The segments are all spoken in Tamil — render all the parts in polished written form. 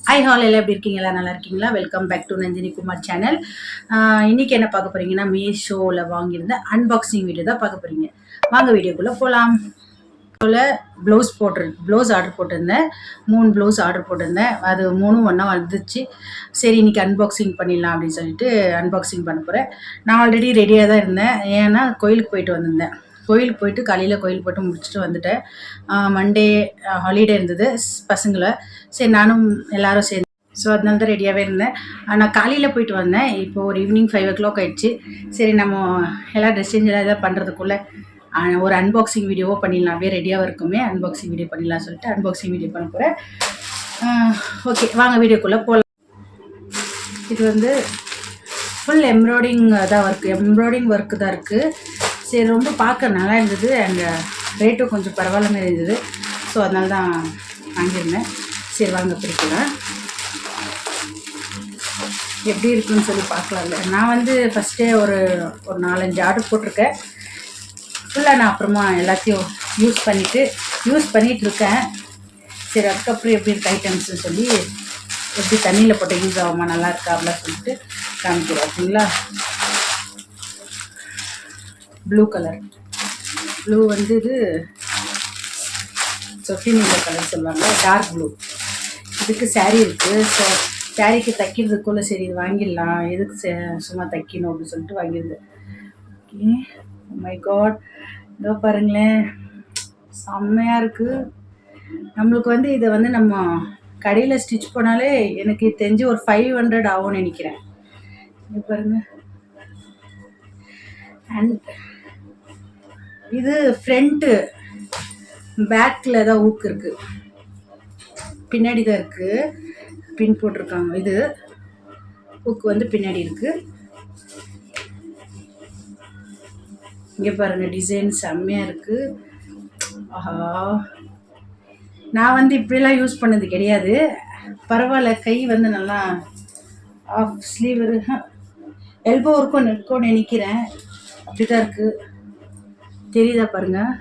ஹாய் ஹால் எல்லாம் எப்படி இருக்கீங்களா? நல்லா இருக்கீங்களா? Welcome back to Nandini Kumar channel. இன்னைக்கு என்ன பார்க்க போறீங்கன்னா, மீஷோவில் வாங்கியிருந்த அன்பாக்சிங் வீடியோ தான் பார்க்க போறீங்க. வாங்க வீடியோக்குள்ளே போகலாம். ப்ளவுஸ் ஆர்டர் போட்டிருந்தேன். 3 ப்ளவுஸ் ஆர்டர் போட்டிருந்தேன். அது 3 ஒன்றா வந்துச்சு. சரி இன்னைக்கு அன்பாக்சிங் பண்ணிடலாம் அப்படின்னு சொல்லிட்டு அன்பாக்சிங் பண்ண போகிறேன். நான் ஆல்ரெடி ரெடியாக தான் இருந்தேன். ஏன்னா கோயிலுக்கு போயிட்டு வந்திருந்தேன். கோயிலுக்கு போயிட்டு காலையில் கோயில் போய்ட்டு முடிச்சுட்டு வந்துட்டேன். மண்டே ஹாலிடே இருந்தது பசங்களை. சரி நானும் எல்லாரும் சேர்ந்து அதனால தான் ரெடியாகவே இருந்தேன். நான் காலையில் போயிட்டு வந்தேன். இப்போ ஒரு ஈவினிங் 5 o'clock ஆயிடுச்சு. சரி நம்ம எல்லாம் ட்ரெஸ் சேஞ்ச் எதாவது பண்ணுறதுக்குள்ளே ஒரு அன்பாக்சிங் வீடியோவோ பண்ணிடலாம். அப்படியே ரெடியாக இருக்குமே அன்பாக்சிங் வீடியோ பண்ணிடலாம் சொல்லிட்டு அன்பாக்சிங் வீடியோ பண்ண போகிறேன். ஓகே வாங்க வீடியோக்குள்ளே போகலாம். இது ஃபுல் எம்ப்ராய்டிங் ஒர்க்கு தான் இருக்குது. சரி ரொம்ப பார்க்க நல்லா இருந்தது. அண்ட் ரேட்டும் கொஞ்சம் பரவாயில்லாமல் இருந்தது. ஸோ அதனால தான் வாங்கியிருந்தேன். சரி வாங்க பிடிக்கலாம் எப்படி இருக்குன்னு சொல்லி பார்க்கலாம்ல. நான் ஃபஸ்ட்டே ஒரு 4-5 ஆர்டர் போட்டிருக்கேன். ஃபுல்லாக நான் அப்புறமா எல்லாத்தையும் யூஸ் பண்ணிகிட்ருக்கேன். சரி அதுக்கப்புறம் எப்படி இருக்கு ஐட்டம்ஸ்ன்னு சொல்லி எப்படி தண்ணியில் போட்டு யூஸ் ஆகுமா நல்லா இருக்கா அப்படிலாம் சொல்லிட்டு காமிக்கிறோம். ஓகேங்களா? ப்ளூ கலர் இது சொட்டி நீல கலர் சொல்லுவாங்க, டார்க் ப்ளூ. இதுக்கு சாரீ இருக்குது. ஸோ சாரீக்கு தைக்கிறதுக்குள்ளே சரி இது வாங்கிடலாம், எதுக்கு சும்மா தைக்கணும் அப்படின்னு சொல்லிட்டு வாங்கியிருந்தேன். ஓகே மை காட், இதோ பாருங்களேன் செம்மையாக இருக்குது. நம்மளுக்கு இதை நம்ம கடையில் ஸ்டிச் பண்ணாலே எனக்கு தெரிஞ்சு ஒரு 500 ஆகும்னு நினைக்கிறேன். இது பாருங்கள். அண்ட் இது ஃப்ரண்ட்டு பேக்கில் தான் ஊக்கு இருக்குது, பின்னாடி தான் இருக்குது, பின் போட்டிருக்காங்க. இது ஊக்கு பின்னாடி இருக்குது. இங்கே பாருங்கள் டிசைன் செம்மையாக இருக்குது. ஆஹா, நான் இப்படிலாம் யூஸ் பண்ணது கிடையாது. பரவாயில்ல, கை நல்லா ஆஃப் ஸ்லீவ் எல்போ இருக்கும்னு நினைக்கிறேன். அப்படி தான் இருக்குது. தெரியுதா பாருங்கள்,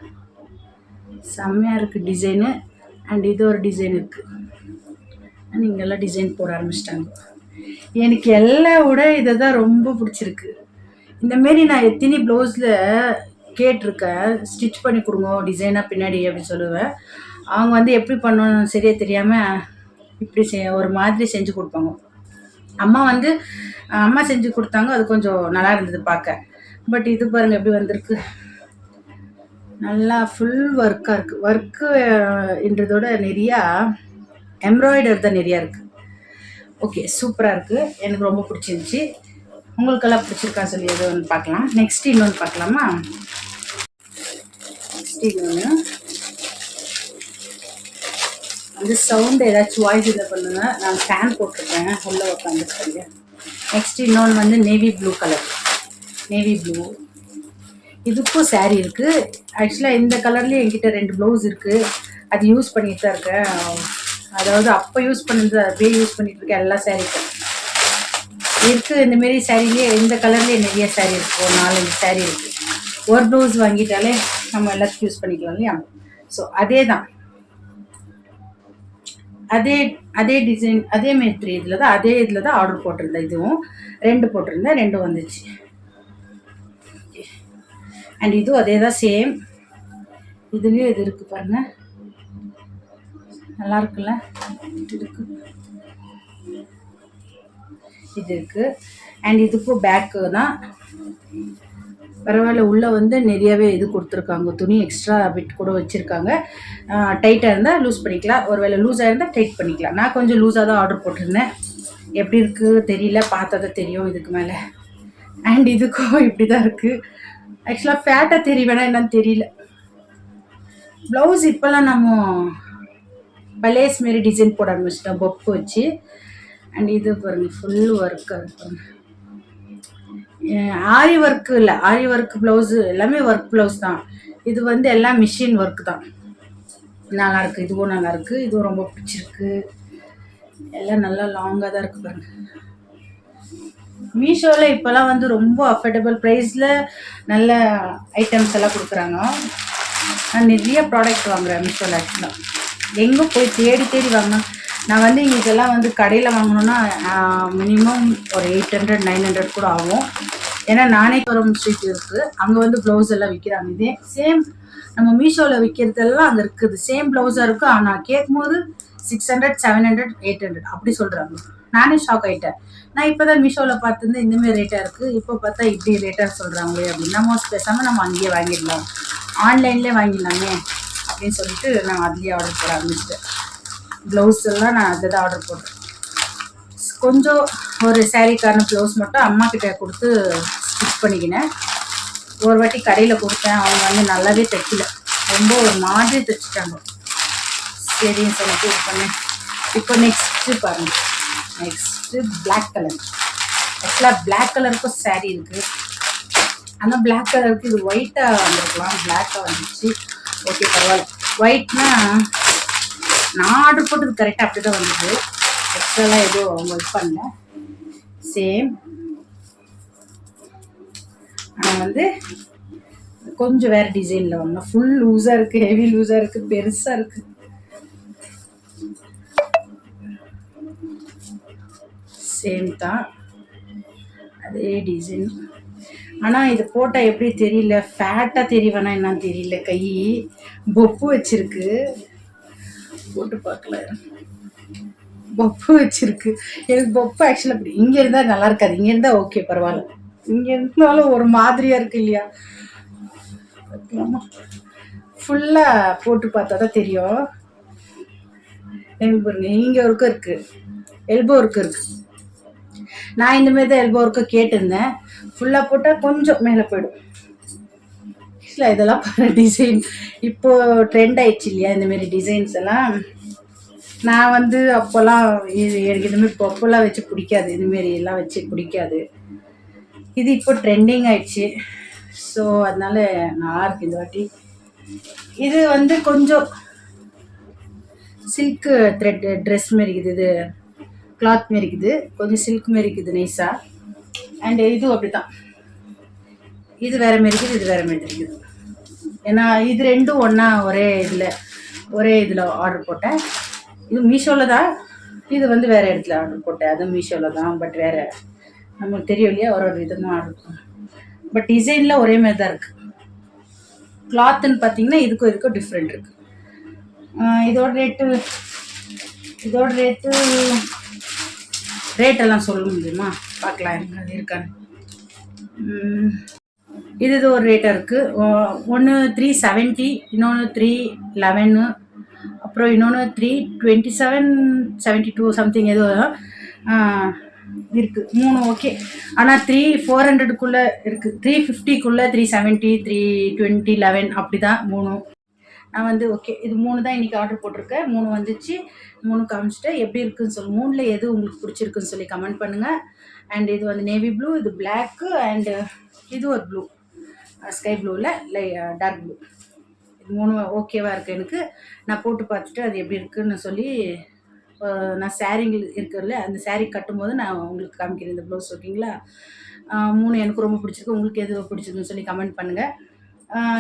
செம்மையாக இருக்குது டிசைனு. அண்ட் இது ஒரு டிசைன் இருக்குது. நீங்கள்லாம் டிசைன் போட ஆரம்பிச்சிட்டாங்க. எனக்கு எல்லாம் விட இதை தான் ரொம்ப பிடிச்சிருக்கு. இந்தமாரி நான் எத்தனை ப்ளவுஸில் கேட்டிருக்கேன், ஸ்டிச் பண்ணி கொடுங்க டிசைனாக பின்னாடி அப்படின்னு சொல்லுவேன். அவங்க எப்படி பண்ணணும் சரியாக தெரியாமல் இப்படி ஒரு மாதிரி செஞ்சு கொடுப்பாங்க. அம்மா செஞ்சு கொடுத்தாங்க, அது கொஞ்சம் நல்லா இருந்தது பார்க்க. பட் இது பாருங்கள் எப்படி வந்திருக்கு, நல்லா ஃபுல் ஒர்க்காக இருக்குது. ஒர்க்குன்றதோட நிறையா எம்ப்ராய்டர் தான் நிறையா இருக்குது. ஓகே சூப்பராக இருக்குது, எனக்கு ரொம்ப பிடிச்சிருந்துச்சி. உங்களுக்கெல்லாம் பிடிச்சிருக்கான்னு சொல்லி எது ஒன்று பார்க்கலாம். நெக்ஸ்ட் இன்னொன்று பார்க்கலாமா? நெக்ஸ்ட் இன்னொன்று சவுண்டு ஏதாச்சும் வாய்ஸ் இதை பண்ணுங்கள். நான் ஃபேன் போட்டிருக்கேன், உள்ளே உட்காந்துருக்கேங்க. நெக்ஸ்ட் இன்னொன்று navy blue colour, navy blue. இதுக்கும் சாரீ இருக்குது. ஆக்சுவலாக இந்த கலர்லேயே என்கிட்ட 2 ப்ளவுஸ் இருக்குது. அது யூஸ் பண்ணிட்டு தான் இருக்கேன். அதாவது அப்போ யூஸ் பண்ணது அப்படியே யூஸ் பண்ணிகிட்டு இருக்கேன். எல்லா சாரீக்கும் இருக்குது. இந்தமாரி சாரீலேயே இந்த கலர்லேயே நிறைய சாரீ இருக்குது. ஒரு 4-5 சாரீ இருக்குது. ஒரு ப்ளவுஸ் வாங்கிட்டாலே நம்ம எல்லாத்துக்கும் யூஸ் பண்ணிக்கலாம் இல்லையா? ஸோ அதே தான், அதே டிசைன் அதே மாதிரி இதில் தான் ஆர்டர் போட்டிருந்தேன். இதுவும் 2 போட்டிருந்தேன், 2 வந்துச்சு. அண்ட் இதுவும் அதே தான், சேம். இதுலேயும் இது இருக்குது பாருங்கள், நல்லா இருக்குல்ல? இது இருக்குது. அண்ட் இதுக்கும் பேக்கு தான் பரவாயில்ல. உள்ளே நிறையவே இது கொடுத்துருக்காங்க, துணி எக்ஸ்ட்ரா பிட் கூட வச்சுருக்காங்க. டைட்டாக இருந்தால் லூஸ் பண்ணிக்கலாம், ஒருவேளை லூஸாக இருந்தால் டைட் பண்ணிக்கலாம். நான் கொஞ்சம் லூஸாக தான் ஆர்டர் போட்டிருந்தேன். எப்படி இருக்குது தெரியல, பார்த்தா தான் தெரியும் இதுக்கு மேலே. அண்ட் இதுக்கும் இப்படி தான் இருக்குது. ஆக்சுவலாக ஃபேட்டாக தெரியவேணா என்னன்னு தெரியல. ப்ளவுஸ் இப்போல்லாம் நம்ம பலேஸ் மாரி டிசைன் போட ஆரம்பிச்சிட்டோம், பொப்பு வச்சு. அண்ட் இது பாருங்கள் ஃபுல் ஒர்க்காக இருப்பாங்க. ஆரி ஒர்க்கு இல்லை, ஆரி ஒர்க் ப்ளவுஸு எல்லாமே ஒர்க் ப்ளவுஸ் தான். இது எல்லாம் மிஷின் ஒர்க்கு தான். நல்லாயிருக்கு, இதுவும் நல்லாயிருக்கு. இதுவும் ரொம்ப பிடிச்சிருக்கு. எல்லாம் நல்லா லாங்காக தான் இருக்குது பாருங்கள். மீஷோவில் இப்போல்லாம் ரொம்ப அஃபோர்டபுள் ப்ரைஸில் நல்ல ஐட்டம்ஸ் எல்லாம் கொடுக்குறாங்க. நான் நிறைய ப்ராடக்ட் வாங்குகிறேன் மீஷோவில். ஆக்சுவலாக எங்கே போய் தேடி தேடி வாங்கினோம். நான் வந்து இதெல்லாம் வந்து கடையில் வாங்கணுன்னா மினிமம் ஒரு 800 900 கூட ஆகும். ஏன்னா நாணயபுரம் ஸ்ட்ரீட் இருக்குது, அங்கே வந்து ப்ளவுஸ் எல்லாம் விற்கிறாங்க. இதே சேம் நம்ம மீஷோவில் விற்கிறதெல்லாம் அங்கே இருக்குது, சேம் ப்ளவுஸாக இருக்குது. ஆனால் கேட்கும்போது 600 700 800 அப்படி சொல்கிறாங்க. நானே ஷாக் ஆகிட்டேன். நான் இப்போ தான் மீஷோவில் பார்த்துருந்து இந்தமாரி ரேட்டாக இருக்குது, இப்போ பார்த்தா இப்படி ரேட்டாக சொல்கிறாங்களே அப்படின்னு. நம்ம பேசாமல் நம்ம அங்கேயே வாங்கிடலாம், ஆன்லைன்லேயே வாங்கிடலாமே அப்படின்னு சொல்லிட்டு நான் அதுலேயே ஆர்டர் போட ஆரம்பிச்சிட்டேன். ப்ளவுஸ் எல்லாம் நான் அதை தான் ஆர்டர் போட்டேன். கொஞ்சம் ஒரு சாரீக்கான ப்ளவுஸ் மட்டும் அம்மா கிட்ட கொடுத்து ஸ்டிச் பண்ணிக்கினேன். ஒரு வாட்டி கடையில் கொடுத்தேன், அவங்க வந்து நல்லாவே தைக்கல, ரொம்ப ஒரு மாதிரி தைச்சிட்டாங்க. சரின்னு சொல்லிட்டு இது பண்ணேன். இப்போ நெக்ஸ்ட்டு பாருங்கள், நெக்ஸ்ட்டு பிளாக் கலர். ஆக்சுவலாக பிளாக் கலருக்கும் சாரீ இருக்குது, ஆனால் பிளாக் கலருக்கு இது ஒயிட்டாக வந்துருக்கலாம், பிளாக்காக வந்துச்சு. ஓகே பரவாயில்ல. ஒயிட்னா நான் ஆர்டர் போட்டது கரெக்டாக அப்படி தான் வந்தது, எக்ஸ்ட்ராலாம் எதுவும் அவங்க இது பண்ணல, சேம். ஆனால் வந்து கொஞ்சம் வேறு டிசைனில் வாங்கினா, ஃபுல் லூஸாக இருக்குது, ஹெவி லூஸாக இருக்குது, பெருசாக இருக்குது. சேம் தான், அதே டிசைன். ஆனால் இது போட்டால் எப்படி தெரியல, ஃபேட்டாக தெரியவேனா என்னன்னு தெரியல. கை பொப்பு வச்சிருக்கு, போட்டு பார்க்கல, பொப்பு வச்சிருக்கு. எனக்கு பொப்பு ஆக்சுவலாக அப்படி இங்கே இருந்தால் நல்லா இருக்காது, இங்கே இருந்தால் ஓகே பரவாயில்ல, இங்கே இருந்தாலும் ஒரு மாதிரியாக இருக்கு இல்லையா. ஃபுல்லாக போட்டு பார்த்தா தான் தெரியும். எனக்கு பாருங்க, இங்கே ஒர்க்கும் இருக்குது, எல்போ ஒர்க்கு இருக்குது. நான் இந்தமாரி தான் எல்போ ஒர்க்கு கேட்டிருந்தேன். ஃபுல்லாக போட்டால் கொஞ்சம் மேலே போயிடும். இல்லை இதெல்லாம் பாரு டிசைன் இப்போது ட்ரெண்ட் ஆயிடுச்சு இல்லையா, இந்தமாரி டிசைன்ஸ் எல்லாம். நான் வந்து அப்போல்லாம் எனக்கு இதுமாரி பொப்பெல்லாம் வச்சு பிடிக்காது, இதுமாரி எல்லாம் வச்சு பிடிக்காது. இது இப்போ ட்ரெண்டிங் ஆயிடுச்சு, ஸோ அதனால நல்லா இருக்கு இந்த வாட்டி. இது வந்து கொஞ்சம் சில்க்கு த்ரெட் ட்ரெஸ் மாரி இருக்குது, இது கிளாத் மாரி இருக்குது, கொஞ்சம் சில்க் மாரி இருக்குது நைஸாக. அண்டு இதுவும் அப்படி தான், இது வேறு மாரி இருக்குது, இது வேறு மாரி இருக்குது. ஏன்னா இது ரெண்டும் ஒன்றா ஒரே இதில் ஆர்டர் போட்டேன். இது மீஷோவில் தான், இது வந்து வேறு இடத்துல ஆர்டர் போட்டேன், அதுவும் மீஷோவில் தான், பட் வேறு நமக்கு தெரியும் இல்லையா, ஒரு விதமாக ஆர்டர் போட்டேன். பட் டிசைனில் ஒரே மாதிரி தான் இருக்குது. கிளாத்துன்னு பார்த்தீங்கன்னா இதுக்கும் டிஃப்ரெண்ட் இருக்குது. இதோட ரேட்டெல்லாம் சொல்ல முடியுமா, பார்க்கலாம் எனக்கு அது இருக்கான்னு. இது ஒரு ரேட்டாக இருக்குது. ஒன்று 370, இன்னொன்று 311, அப்புறம் இன்னொன்று 327 72 சம்திங் ஏதோ இருக்குது. 3 ஓகே. ஆனால் 3400க்குள்ளே இருக்குது, 350க்குள்ளே 370 320 11 அப்படி தான் 3. நான் வந்து ஓகே இது 3 தான் இன்றைக்கி ஆர்டர் போட்டிருக்கேன். 3 வந்துச்சு, 3 காமிச்சிட்டேன். எப்படி இருக்குதுன்னு சொல்லி 3ல் எது உங்களுக்கு பிடிச்சிருக்குன்னு சொல்லி கமெண்ட் பண்ணுங்கள். அண்ட் இது வந்து நேவி ப்ளூ, இது பிளாக்கு, அண்டு இது ஒரு ப்ளூ, ஸ்கை ப்ளூவில் டார்க் ப்ளூ. இது 3 ஓகேவாக இருக்குது எனக்கு. நான் போட்டு பார்த்துட்டு அது எப்படி இருக்குதுன்னு சொல்லி நான் சாரீங்கள் இருக்கிறதுல அந்த சாரீ கட்டும்போது நான் உங்களுக்கு காமிக்கிறேன் இந்த ப்ளவுஸ். ஓகேங்களா. 3 எனக்கு ரொம்ப பிடிச்சிருக்கு, உங்களுக்கு எது பிடிச்சிருக்குன்னு சொல்லி கமெண்ட் பண்ணுங்கள்.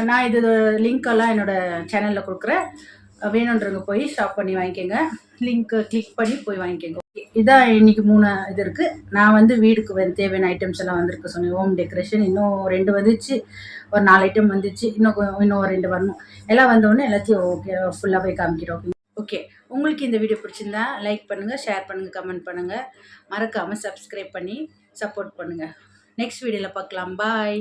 நான் இது லிங்க்கெல்லாம் என்னோடய சேனலில் கொடுக்குறேன், வேணுன்றவங்க போய் ஷாப் பண்ணி வாங்கிக்கோங்க, லிங்க்கு கிளிக் பண்ணி போய் வாங்கிக்கோங்க. இதான் இன்றைக்கி 3 இது இருக்குது. நான் வந்து வீடுக்கு தேவையான ஐட்டம்ஸ் எல்லாம் வந்திருக்கு சொன்னேன். ஹோம் டெக்கரேஷன் இன்னும் 2 வந்துச்சு, ஒரு 4 ஐட்டம் வந்துச்சு, இன்னும் 2 வரணும். எல்லாம் வந்தோடனே எல்லாத்தையும் ஓகே ஃபுல்லாக போய் காமிக்கிறோம். ஓகே, உங்களுக்கு இந்த வீடியோ பிடிச்சிருந்தா லைக் பண்ணுங்கள், ஷேர் பண்ணுங்கள், கமெண்ட் பண்ணுங்கள், மறக்காமல் சப்ஸ்கிரைப் பண்ணி சப்போர்ட் பண்ணுங்கள். நெக்ஸ்ட் வீடியோவில் பார்க்கலாம். பாய்.